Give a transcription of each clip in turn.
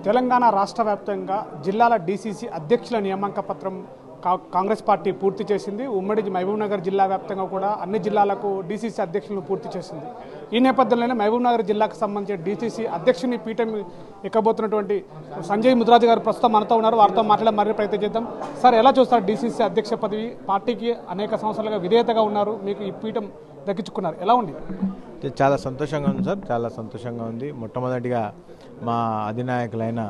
తెలంగాణ రాష్ట్ర వ్యాప్తంగా జిల్లాల డీసీసీ అధ్యక్షుల నియామక పత్రం కాంగ్రెస్ పార్టీ పూర్తి చేసింది. ఉమ్మడి మహబూబ్నగర్ జిల్లా వ్యాప్తంగా కూడా అన్ని జిల్లాలకు డీసీసీ అధ్యక్షులను పూర్తి చేసింది. ఈ నేపథ్యంలోనే మహబూబ్నగర్ జిల్లాకు సంబంధించిన డీసీసీ అధ్యక్షుని పీఠం ఎక్కబోతున్నటువంటి సంజయ్ ముద్రాజ్ గారు ప్రస్తుతం మనతో ఉన్నారు. వారితో మాట్లాడే మరీ ప్రయత్నం చేద్దాం. సార్, ఎలా చూస్తారు డీసీసీ అధ్యక్ష పదవి? పార్టీకి అనేక సంవత్సరాలుగా విధేయతగా ఉన్నారు, మీకు ఈ పీఠం దక్కించుకున్నారు, ఎలా ఉంది? చాలా సంతోషంగా ఉంది సార్, చాలా సంతోషంగా ఉంది. మొట్టమొదటిగా మా అధినాయకులైన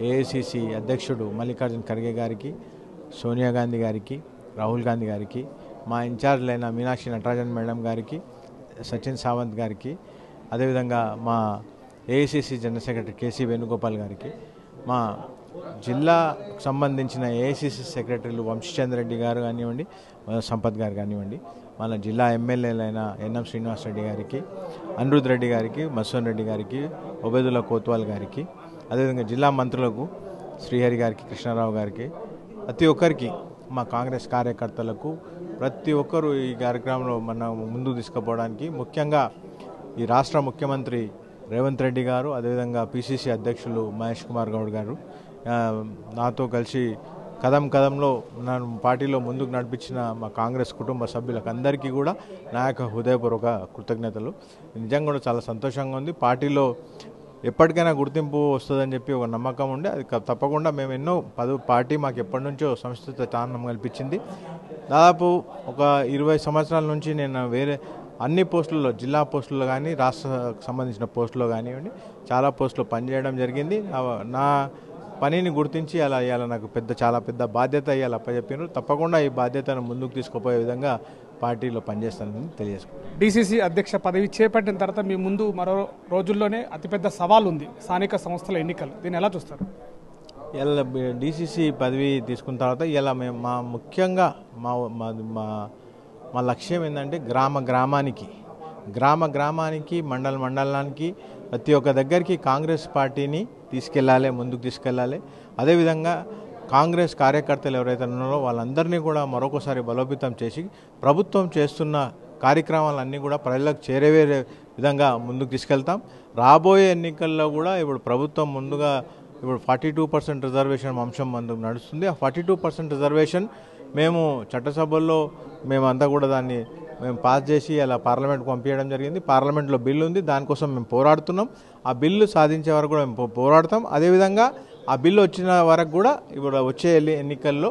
ఏఐసిసి అధ్యక్షుడు మల్లికార్జున ఖర్గే గారికి, సోనియా గాంధీ గారికి, రాహుల్ గాంధీ గారికి, మా ఇన్ఛార్జ్లైన మీనాక్షి నటరాజన్ మేడం గారికి, సచిన్ సావంత్ గారికి, అదేవిధంగా మా AICC general secretary KC Venugopal గారికి, మా జిల్లాకు సంబంధించిన ఏఐసిసి సెక్రటరీలు వంశీచంద్ర రెడ్డి గారు కానివ్వండి, సంపత్ గారు కానివ్వండి, మన జిల్లా ఎమ్మెల్యేలైన ఎన్ఎం శ్రీనివాస్ రెడ్డి గారికి, అనిరుద్ రెడ్డి గారికి, మసూన్ రెడ్డి గారికి, ఒబేదుల్లా కోత్వాల్ గారికి, అదేవిధంగా జిల్లా మంత్రులకు శ్రీహరి గారికి, కృష్ణారావు గారికి, ప్రతి ఒక్కరికి, మా కాంగ్రెస్ కార్యకర్తలకు ప్రతి ఒక్కరూ ఈ కార్యక్రమంలో మనం ముందుకు తీసుకుపోవడానికి, ముఖ్యంగా ఈ రాష్ట్ర ముఖ్యమంత్రి రేవంత్ రెడ్డి గారు, అదేవిధంగా పిసిసి అధ్యక్షులు మహేష్ కుమార్ గౌడ్ గారు నాతో కలిసి కదంలో నన్ను పార్టీలో ముందుకు నడిపించిన మా కాంగ్రెస్ కుటుంబ సభ్యులకు అందరికీ కూడా నా యొక్క హృదయపూర్వక కృతజ్ఞతలు. నిజంగా కూడా చాలా సంతోషంగా ఉంది. పార్టీలో ఎప్పటికైనా గుర్తింపు వస్తుందని చెప్పి ఒక నమ్మకం ఉండే, అది తప్పకుండా మేము ఎన్నో పార్టీ మాకు ఎప్పటి నుంచో సంస్థ స్థానం కల్పించింది. దాదాపు ఒక 20 సంవత్సరాల నుంచి నేను వేరే అన్ని పోస్టుల్లో, జిల్లా పోస్టుల్లో కానీ రాష్ట్రకు సంబంధించిన పోస్టులో కానివ్వండి, చాలా పోస్టులో పనిచేయడం జరిగింది. నా పనిని గుర్తించి అలా ఇవాళ నాకు చాలా పెద్ద బాధ్యత ఇవాళ అప్పచెప్పారు. తప్పకుండా ఈ బాధ్యతను ముందుకు తీసుకుపోయే విధంగా పార్టీలో పనిచేస్తానని తెలియజేసుకుంటాను. డీసీసీ అధ్యక్ష పదవి చేపట్టిన తర్వాత మీ ముందు మరో రోజుల్లోనే అతిపెద్ద సవాల్ ఉంది, స్థానిక సంస్థల ఎన్నికలు. దీన్ని ఎలా చూస్తారు? ఇలా డీసీసీ పదవి తీసుకున్న తర్వాత ఇలా మేము ముఖ్యంగా మా లక్ష్యం ఏంటంటే గ్రామానికి మండలానికి ప్రతి ఒక్క దగ్గరికి కాంగ్రెస్ పార్టీని తీసుకెళ్ళాలి, ముందుకు తీసుకెళ్ళాలి. అదేవిధంగా కాంగ్రెస్ కార్యకర్తలు ఎవరైతే ఉన్నారో వాళ్ళందరినీ కూడా మరొకసారి బలోపేతం చేసి ప్రభుత్వం చేస్తున్న కార్యక్రమాలన్నీ కూడా ప్రజలకు చేరవేరే విధంగా ముందుకు తీసుకెళ్తాం. రాబోయే ఎన్నికల్లో కూడా ఇప్పుడు ప్రభుత్వం ముందుగా ఇప్పుడు 42% రిజర్వేషన్ అంశం ముందుకు నడుస్తుంది. ఆ 42% రిజర్వేషన్ మేము చట్టసభల్లో మేమంతా కూడా దాన్ని పాస్ చేసి అలా పార్లమెంట్కి పంపించడం జరిగింది. పార్లమెంట్లో బిల్లు ఉంది, దానికోసం మేము పోరాడుతున్నాం. ఆ బిల్లు సాధించే వరకు కూడా మేము పోరాడతాం. అదేవిధంగా ఆ బిల్లు వచ్చిన వరకు కూడా ఇప్పుడు వచ్చే ఎన్నికల్లో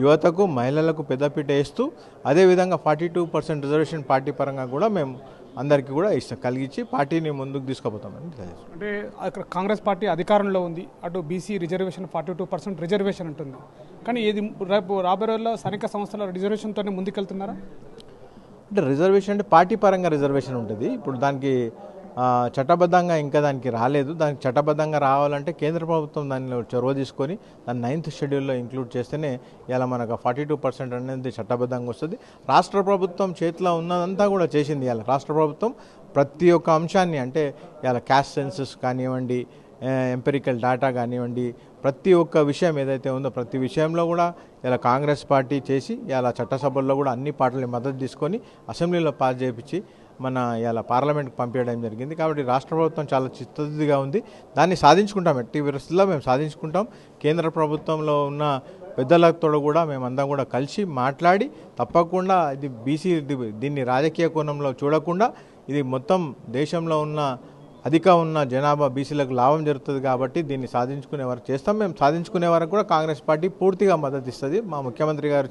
యువతకు, మహిళలకు పెద్దపీట వేస్తూ, అదేవిధంగా 42% రిజర్వేషన్ పార్టీ పరంగా కూడా మేము అందరికీ కూడా కలిగించి పార్టీని ముందుకు తీసుకుపోతామని తెలియదు. అంటే అక్కడ కాంగ్రెస్ పార్టీ అధికారంలో ఉంది, అటు బీసీ రిజర్వేషన్ 42% రిజర్వేషన్ ఉంటుంది. కానీ ఇది రేపు రాబోయే రోజుల్లో స్థానిక సంస్థల రిజర్వేషన్తోనే ముందుకెళ్తున్నారా? అంటే రిజర్వేషన్ అంటే పార్టీ పరంగా రిజర్వేషన్ ఉంటుంది. ఇప్పుడు దానికి చట్టబద్ధంగా ఇంకా దానికి రాలేదు. దానికి చట్టబద్ధంగా రావాలంటే కేంద్ర ప్రభుత్వం దానిలో చొరవ తీసుకొని దాన్ని 9th షెడ్యూల్లో ఇంక్లూడ్ చేస్తేనే ఇలా మనకు 42% అనేది చట్టబద్ధంగా వస్తుంది. రాష్ట్ర ప్రభుత్వం చేతిలో ఉన్నదంతా కూడా చేసింది. ఇలా రాష్ట్ర ప్రభుత్వం ప్రతి ఒక్క అంశాన్ని, అంటే ఇలా క్యాస్ట్ సెన్సస్ కానివ్వండి, ఎంపెరికల్ డేటా కానివ్వండి, ప్రతి ఒక్క విషయం ఏదైతే ఉందో ప్రతి విషయంలో కూడా ఇలా కాంగ్రెస్ పార్టీ చేసి ఇలా చట్టసభల్లో కూడా అన్ని పార్టీల మద్దతు తీసుకొని అసెంబ్లీలో పాస్ చేయించి మన ఇలా పార్లమెంట్కి పంపించడం జరిగింది. కాబట్టి రాష్ట్ర ప్రభుత్వం చాలా చిత్తశుద్ధిగా ఉంది. దాన్ని సాధించుకుంటాం, ఎట్టి పరిస్థితుల్లో మేము సాధించుకుంటాం. కేంద్ర ప్రభుత్వంలో ఉన్న పెద్దలతో కూడా మేమందరం కూడా కలిసి మాట్లాడి తప్పకుండా ఇది బీసీ దీన్ని రాజకీయ కోణంలో చూడకుండా ఇది మొత్తం దేశంలో ఉన్న జనాభా బీసీలకు లాభం జరుగుతుంది. కాబట్టి దీన్ని సాధించుకునే వరకు చేస్తాం. మేము సాధించుకునే వరకు కూడా కాంగ్రెస్ పార్టీ పూర్తిగా మద్దతు ఇస్తుంది. మా ముఖ్యమంత్రి గారు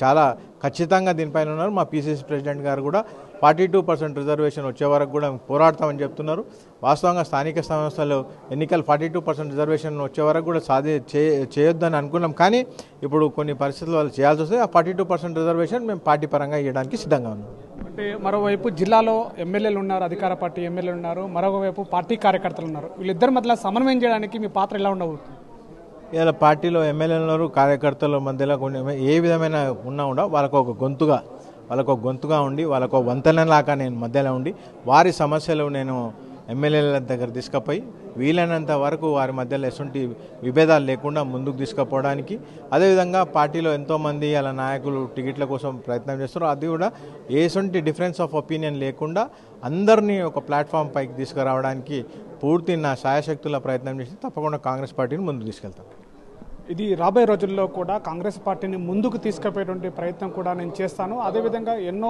చాలా ఖచ్చితంగా దీనిపైన ఉన్నారు. మా పిసిసి ప్రెసిడెంట్ గారు కూడా 42% రిజర్వేషన్ వచ్చే వరకు కూడా పోరాడతామని చెప్తున్నారు. వాస్తవంగా స్థానిక సంస్థలు ఎన్నికలు 42% రిజర్వేషన్ వచ్చే వరకు కూడా చేయొద్దని అనుకున్నాం. కానీ ఇప్పుడు కొన్ని పరిస్థితులు వాళ్ళు చేయాల్సి వస్తే ఆ 42% రిజర్వేషన్ మేము పార్టీ పరంగా ఇవ్వడానికి సిద్ధంగా ఉన్నాం. అంటే మరోవైపు జిల్లాలో ఎమ్మెల్యేలు ఉన్నారు, అధికార పార్టీ ఎమ్మెల్యేలు ఉన్నారు, మరొకవైపు పార్టీ కార్యకర్తలు ఉన్నారు. వీళ్ళిద్దరి మధ్యలో సమన్వయం చేయడానికి మీ పాత్ర ఎలా ఉండబోతుంది? ఇలా పార్టీలో ఎమ్మెల్యేలు ఉన్నారు, కార్యకర్తల మధ్యలో కొన్ని ఏ విధమైన ఉన్నా కూడా వాళ్ళకు ఒక గొంతుగా ఉండి, వాళ్ళకు వంతెనలాగా నేను మధ్యలో ఉండి వారి సమస్యలు నేను ఎమ్మెల్యేల దగ్గర తీసుకుపోయి వీలైనంత వరకు వారి మధ్యలో ఎటువంటి విభేదాలు లేకుండా ముందుకు తీసుకుపోవడానికి, అదేవిధంగా పార్టీలో ఎంతోమంది అలా నాయకులు టికెట్ల కోసం ప్రయత్నం చేస్తారు. అది కూడా ఎటువంటి డిఫరెన్స్ ఆఫ్ ఒపీనియన్ లేకుండా అందరినీ ఒక ప్లాట్ఫామ్ పైకి తీసుకురావడానికి పూర్తి నా శాయశక్తుల ప్రయత్నం చేసి తప్పకుండా కాంగ్రెస్ పార్టీని ముందుకు తీసుకెళ్తాను. ఇది రాబోయే రోజుల్లో కూడా కాంగ్రెస్ పార్టీని ముందుకు తీసుకుపోయేటువంటి ప్రయత్నం కూడా నేను చేస్తాను. అదేవిధంగా ఎన్నో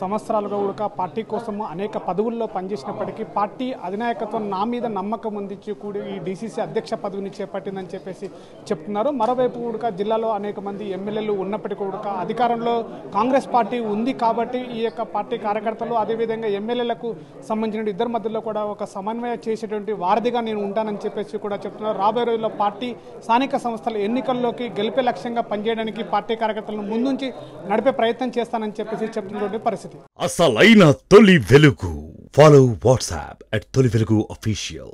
సంవత్సరాలుగా కూడా పార్టీ కోసం అనేక పదవుల్లో పనిచేసినప్పటికీ పార్టీ అధినాయకత్వం నా మీద నమ్మకం ఉందించి కూడా ఈ డీసీసీ అధ్యక్ష పదవిని చేపట్టిందని చెప్పేసి చెప్తున్నారు. మరోవైపు కూడా జిల్లాలో అనేక మంది ఎమ్మెల్యేలు ఉన్నప్పటికీ కూడా అధికారంలో కాంగ్రెస్ పార్టీ ఉంది కాబట్టి ఈ యొక్క పార్టీ కార్యకర్తలు అదేవిధంగా ఎమ్మెల్యేలకు సంబంధించిన ఇద్దరి మధ్యలో కూడా ఒక సమన్వయం చేసేటువంటి వారధిగా నేను ఉంటానని చెప్పేసి కూడా చెప్తున్నారు. రాబోయే రోజుల్లో పార్టీ స్థానిక సంస్థల ఎన్నికల్లోకి గెలిపే లక్ష్యంగా పనిచేయడానికి పార్టీ కార్యకర్తలను ముందుంచి నడిపే ప్రయత్నం చేస్తానని చెప్పేసి చెప్తున్నటువంటి పరిస్థితి. అసలైన తొలి వెలుగు. ఫాలో వాట్సాప్ @తొలి వెలుగు official.